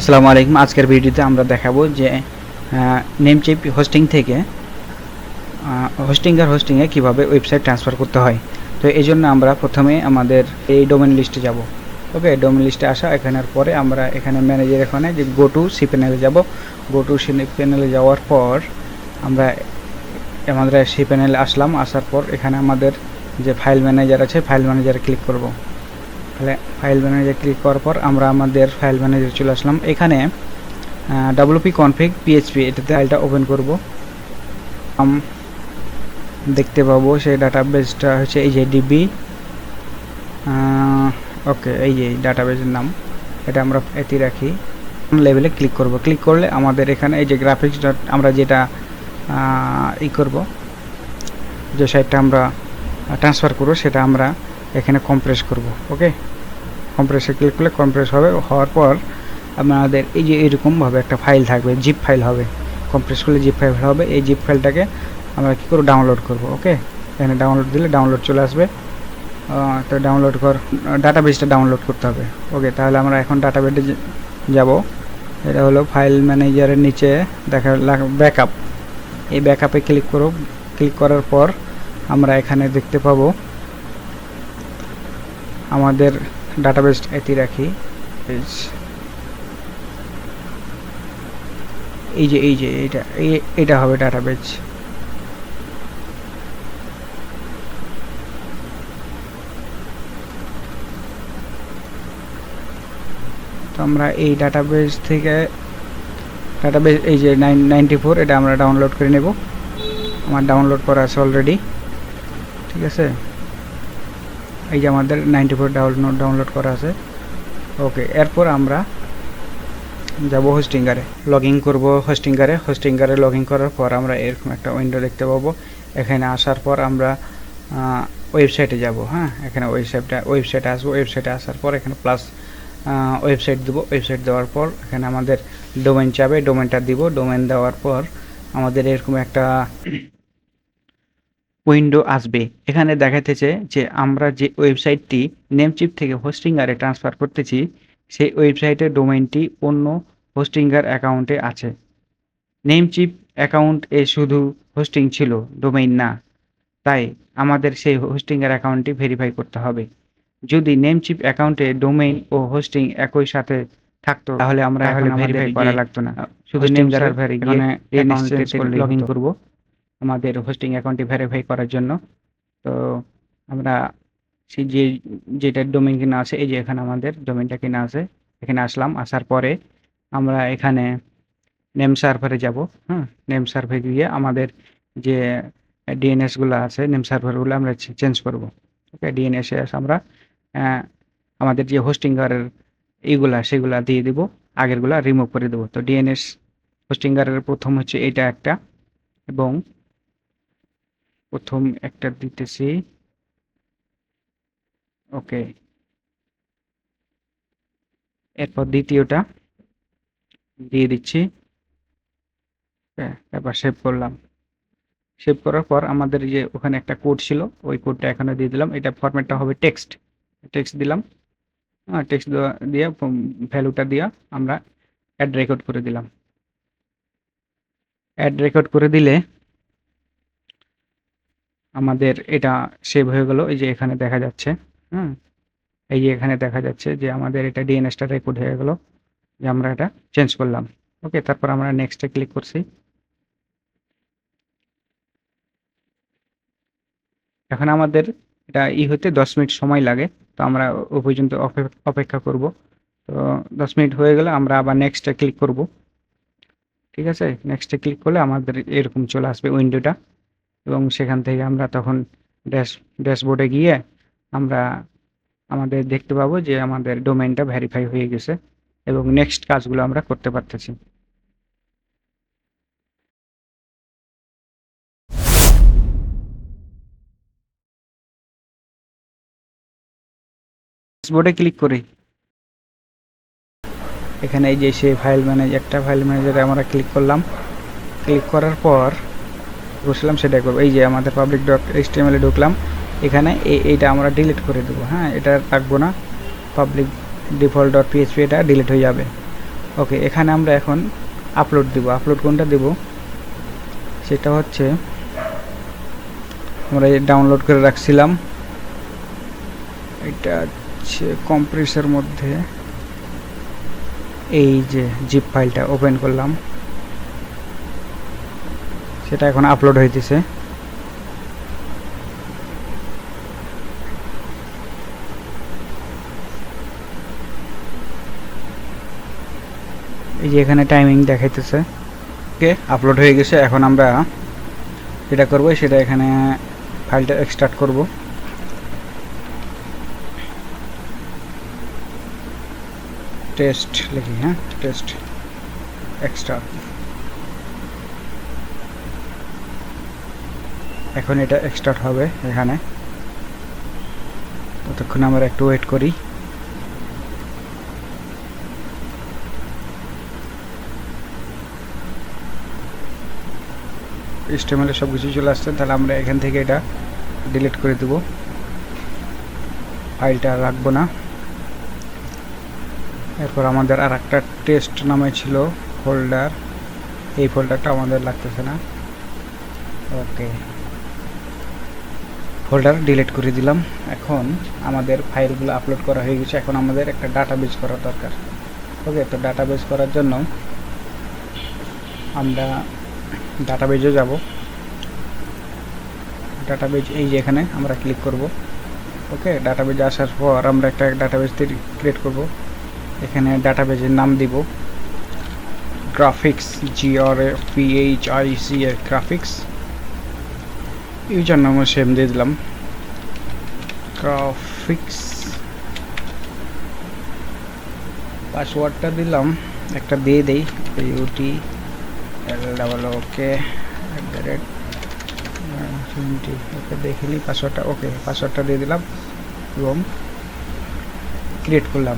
আসসালামু আলাইকুম। আজকের ভিডিওতে আমরা দেখাবো যে নেমচিপ হোস্টিং থেকে হোস্টিংয়ে কিভাবে ওয়েবসাইট ট্রান্সফার করতে হয়। তো এই জন্য আমরা প্রথমে আমাদের এই ডোমেন লিস্টে যাব। ওকে, ডোমেন লিস্টে আসা এখানের পরে আমরা এখানে ম্যানেজার এখানে যে গো টু সি প্যানেলে যাব। গো টু সি প্যানেলে যাওয়ার পর আমরা সি প্যানেলে আসলাম। আসার পর এখানে আমাদের যে ফাইল ম্যানেজার আছে, ফাইল ম্যানেজারে ক্লিক করব। তাহলে ফাইল ম্যানেজার ক্লিক করার পর আমরা আমাদের ফাইল ম্যানেজার চলে আসলাম। এখানে wp config php এটাতে ফাইলটা ওপেন করব। দেখতে পাবো সেই ডাটাবেসটা হচ্ছে এই যে ডিবি। ওকে, এই যে ডাটাবেসের নাম, এটা আমরা এতে রাখি। লেভেলে ক্লিক করব। ক্লিক করলে আমাদের এখানে এই যে গ্রাফিক্স ডট আমরা যেটা করব, যে সাইটটা আমরা ট্রান্সফার করব সেটা আমরা এখানে কম্প্রেস করব। ওকে, কম্প্রেসে ক্লিক করলে কম্প্রেস হবে। হওয়ার পর আমাদের এই যে এরকমভাবে একটা ফাইল থাকবে, জিপ ফাইল হবে। কম্প্রেস করলে জিপ ফাইল হবে। এই জিপ ফাইলটাকে আমরা কী করব, ডাউনলোড করব। ওকে, এখানে ডাউনলোড দিলে ডাউনলোড চলে আসবে। তো ডাউনলোড ডাটাবেসটা ডাউনলোড করতে হবে। ওকে, তাহলে আমরা এখন ডাটাবেসে যাব। এটা হলো ফাইল ম্যানেজারের নিচে দেখা ব্যাকআপ। এই ব্যাকআপে ক্লিক করব। ক্লিক করার পর আমরা এখানে দেখতে পাবো আমাদের ডাটাবেস এতে রাখি। এই যে এটা হবে ডাটাবেস। তো আমরা এই ডাটাবেস থেকে এই যে 94 এটা আমরা ডাউনলোড করে নেব। আমার ডাউনলোড করা আছে অলরেডি। ঠিক আছে, এই যে আমাদের 94 ডাউনলোড করা আছে। ওকে, এরপর আমরা যাব হোস্টিংগারে, লগ ইন করবো। হোস্টিংগারে লগ ইন করার পর আমরা এরকম একটা উইন্ডো দেখতে পাবো। এখানে আসার পর আমরা ওয়েবসাইটে যাব। হ্যাঁ, এখানে ওয়েবসাইটে আসবো। ওয়েবসাইটে আসার পর এখানে প্লাস ওয়েবসাইট দেবো। ওয়েবসাইট দেওয়ার পর এখানে আমাদের ডোমেন চাবে, ডোমেনটা দিব। ডোমেন দেওয়ার পর আমাদের এরকম একটা উইন্ডো আসবে। এখানে দেখাতেছে যে আমরা যে ওয়েবসাইটটি নেমচিপ থেকে হোস্টিংগারে ট্রান্সফার করতেছি সেই ওয়েবসাইটের ডোমেইনটি অন্য হোস্টিংগার অ্যাকাউন্টে আছে। নেমচিপ অ্যাকাউন্ট শুধু হোস্টিং ছিল, ডোমেইন না। তাই আমাদের সেই হোস্টিংয়ের অ্যাকাউন্টটি ভেরিফাই করতে হবে। যদি নেমচিপ অ্যাকাউন্টে ডোমেইন ও হোস্টিং একই সাথে থাকতো তাহলে আমরা এখন ভেরিফাই করা লাগতো না। শুধু নেম সার্ভারে গিয়ে লগ ইন করব আমাদের হোস্টিং অ্যাকাউন্টটি ভেরিফাই করার জন্য। তো আমরা সেই যেটা ডোমেইন কিনা আছে, এই যে এখানে আমাদের ডোমেইনটা কিনা আছে, এখানে আসলাম। আসার পরে আমরা এখানে নেম সার্ভারে যাব। নেম সার্ভারে গিয়ে আমাদের যে ডিএনএসগুলো আছে, নেম সার্ভারগুলো আমরা চেঞ্জ করব। ওকে, ডিএনএসে আমরা আমাদের যে হোস্টিংগারের সেগুলা দিয়ে দিব, আগেরগুলা রিমুভ করে দেবো। তো ডিএনএস হোস্টিংগারের প্রথম হচ্ছে এটা একটা, এবং প্রথম একটা দিতেছি। ওকে, এরপর দ্বিতীয়টা দিয়ে দিচ্ছি। এবার সেভ করলাম। সেভ করার পর আমাদের যে ওখানে একটা কোড ছিল, ওই কোডটা এখানে দিয়ে দিলাম। এটা ফরম্যাটটা হবে টেক্সট দিলাম। টেক্সট দিয়ে ভ্যালুটা দিয়ে আমরা অ্যাড রেকর্ড করে দিলাম। অ্যাড রেকর্ড করে দিলে আমাদের এটা সেভ হয়ে গেল। এই যে এখানে দেখা যাচ্ছে, এই যে এখানে দেখা যাচ্ছে যে আমাদের এটা ডিএনএসটা রেকর্ড হয়ে গেল, যে আমরা এটা চেঞ্জ করলাম। ওকে, তারপর আমরা নেক্সটে ক্লিক করছি। এখন আমাদের এটা হতে 10 মিনিট সময় লাগে। তো আমরা ও পর্যন্ত অপেক্ষা করব। তো 10 মিনিট হয়ে গেলে আমরা আবার নেক্সটে ক্লিক করব। ঠিক আছে, নেক্সটে ক্লিক করলে আমাদের এরকম চলে আসবে উইন্ডোটা, এবং সেখান থেকে আমরা তখন ড্যাশবোর্ডে গিয়ে আমরা আমাদের দেখতে পাবো যে আমাদের ডোমেইনটা ভেরিফাই হয়ে গেছে, এবং নেক্সট কাজগুলো আমরা করতে পারতেছি। ড্যাশবোর্ডে ক্লিক করি। এখানে এই যে সেই ফাইল ম্যানেজারে আমরা ক্লিক করলাম। ক্লিক করার পর বসলাম সেটা করবো। এই যে আমাদের public.html ঢুকলাম। এখানে এইটা আমরা ডিলিট করে দেবো। হ্যাঁ, এটা রাখবো না। public default.php এটা ডিলিট হয়ে যাবে। ওকে, এখানে আমরা এখন আপলোড দেব। আপলোড কোনটা দেব সেটা হচ্ছে আমরা ডাউনলোড করে রাখছিলাম, এটা হচ্ছে কম্প্রেসের মধ্যে এই যে জিপ ফাইলটা ওপেন করলাম, সেটা এখন আপলোড হইতেছে। এই যে এখানে টাইমিং দেখাইতেছে। ওকে, আপলোড হয়ে গেছে। এখন আমরা যেটা করব সেটা এখানে ফাইলটা এক্সট্রাক্ট করব। টেস্ট লিখি, হ্যাঁ, টেস্ট এক্সট্রাক্ট। এখন এটা এক্সট্রাক্ট হবে এখানে, ততক্ষণ আমরা একটু ওয়েট করি। HTML সব কিছু চলে আসছে, তাহলে আমরা এখান থেকে এটা ডিলিট করে দেব, ফাইলটা রাখবো না। এরপর আমাদের আর একটা টেস্ট নামে ছিল ফোল্ডার, এই ফোল্ডারটা আমাদের লাগতেছে না। ওকে, ফোল্ডার ডিলিট করে দিলাম। এখন আমাদের ফাইলগুলো আপলোড করা হয়ে গেছে, এখন আমাদের একটা ডাটাবেজ করা দরকার। ওকে, তো ডাটাবেজ করার জন্য আমরা ডাটাবেজে যাব। ডাটাবেজ এই যে এখানে আমরা ক্লিক করব। ওকে, ডাটাবেজে আসার পর আমরা একটা ডাটাবেজ ক্রিয়েট করব। এখানে ডাটাবেজের নাম দিব গ্রাফিক্স, GRAPHICS গ্রাফিক্স। ইউজার নামও সেম দিয়ে দিলাম গ্রাফিক্স। পাসওয়ার্ডটা দিলাম একটা দিয়ে দেই, UTLOOK ওকে, দেখিনি পাসওয়ার্ডটা। ওকে, পাসওয়ার্ডটা দিয়ে দিলাম এবং ক্রিয়েট করলাম।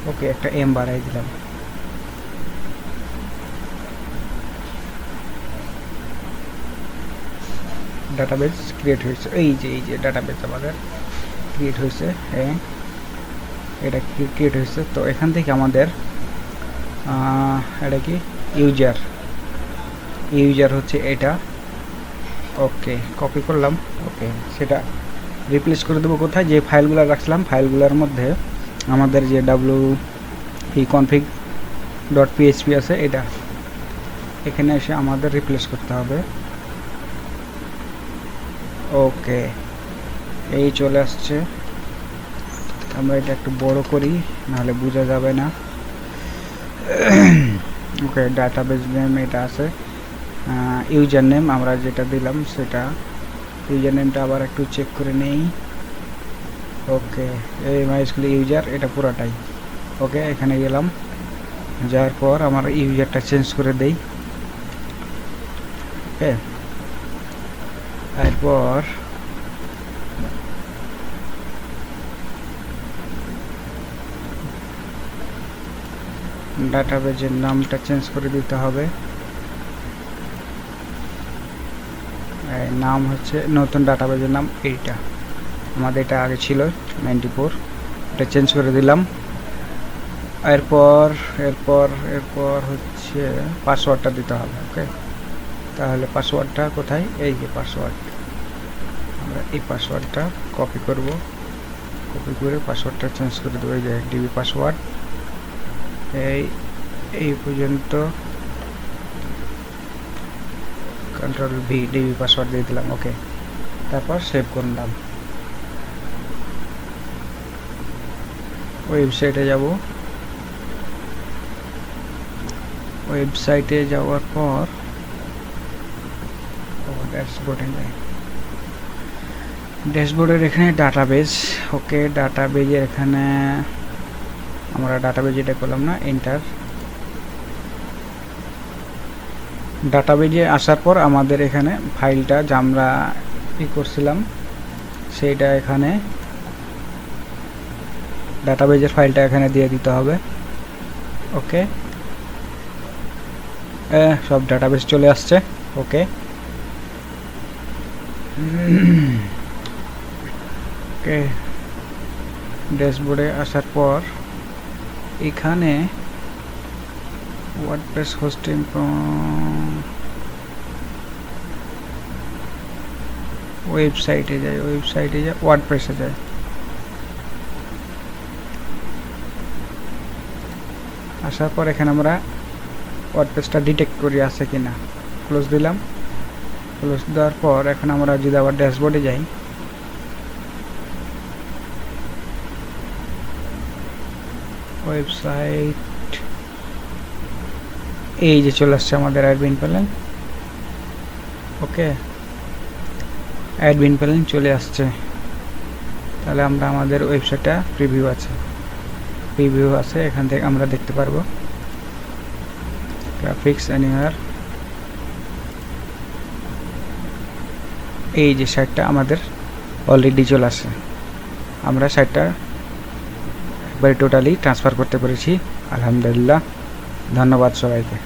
ওকে, একটা এম বাড়াই দিলাম। ডাটাবেজ ক্রিয়েট হয়েছে, এই যে ডাটাবেজ আমাদের ক্রিয়েট হয়েছে। হ্যাঁ, এটা ক্রিয়েট হয়েছে। তো এখান থেকে আমাদের এটা কি ইউজার হচ্ছে এটা। ওকে, কপি করলাম। ওকে, সেটা রিপ্লেস করে দেবো কোথায়, যে ফাইলগুলো রাখছিলাম ফাইলগুলোর মধ্যে আমাদের যে wp-config.php আছে, এটা এখানে এসে আমাদের রিপ্লেস করতে হবে। ওকে, এই চলে আসছে। আমরা এটা একটু বড় করি, নাহলে বোঝা যাবে না। ওকে, ডাটাবেজ নেম এটা আছে, ইউজার নেম আমরা যেটা দিলাম সেটা, ইউজার নেমটা আবার একটু চেক করে নেই। ওকে, এই মাইস্কুল ইউজার এটা পুরাটাই। ওকে, এখানে গেলাম, যাওয়ার পর আমার ইউজারটা চেঞ্জ করে দেই। ওকে, এরপর ডাটাবেজের নামটা চেঞ্জ করে দিতে হবে। নাম হচ্ছে নতুন ডাটাবেজের নাম এইটা, আমাদের এটা আগে ছিল 94, এটা চেঞ্জ করে দিলাম। এরপর এরপর এরপর হচ্ছে পাসওয়ার্ডটা দিতে হবে। ওকে, তাহলে পাসওয়ার্ডটা কোথায়, এই যে পাসওয়ার্ড, আমরা এই পাসওয়ার্ডটা কপি করব, কপি করে পাসওয়ার্ডটা চেঞ্জ করে দেবো। এই যে ডিবি পাসওয়ার্ড, এই পর্যন্ত Ctrl+V ডিবি পাসওয়ার্ড দিয়ে দিলাম। ওকে, তারপর সেভ করলাম। ওয়েবসাইটে যাব, ওয়েবসাইটে যাওয়ার পর ড্যাশবোর্ডের এখানে ডাটাবেজ। ওকে, ডাটাবেজের এখানে আমরা ডাটাবেজ এটা করলাম না, এন্টার। ডাটাবেজে আসার পর আমাদের এখানে ফাইলটা যা আমরা করছিলাম সেইটা এখানে ডাটাবেজের ফাইলটা এখানে দিয়ে দিতে হবে। ওকে, সব ডাটাবেজ চলে আসছে। ওকে, ওকে, ড্যাশবোর্ডে আসার পর এখানে ওয়ার্ডপ্রেস হোস্টিং ওয়েবসাইটে যাই ওয়ার্ডপ্রেসে যাই। আসার পর এখানে আমরা ওয়ার্ডপ্রেসটা ডিটেক্ট করি আছে কিনা। ক্লোজ দিলাম। ক্লোজ দেওয়ার পর এখন আমরা যদি আবার ড্যাশবোর্ডে যাই, ওয়েবসাইট এই যে চলে আসছে আমাদের অ্যাডমিন প্যানেল। ওকে, অ্যাডমিন প্যানেল চলে আসছে। তাহলে আমরা আমাদের ওয়েবসাইটটা প্রিভিউ আছে এখান থেকে আমরা দেখতে পারবো গ্রাফিক্স অ্যানিমার। এই যে সাইটটা আমাদের অলরেডি চলে আসে। আমরা সাইটটা একবারে টোটালি ট্রান্সফার করতে পেরেছি, আলহামদুলিল্লাহ। ধন্যবাদ সবাইকে।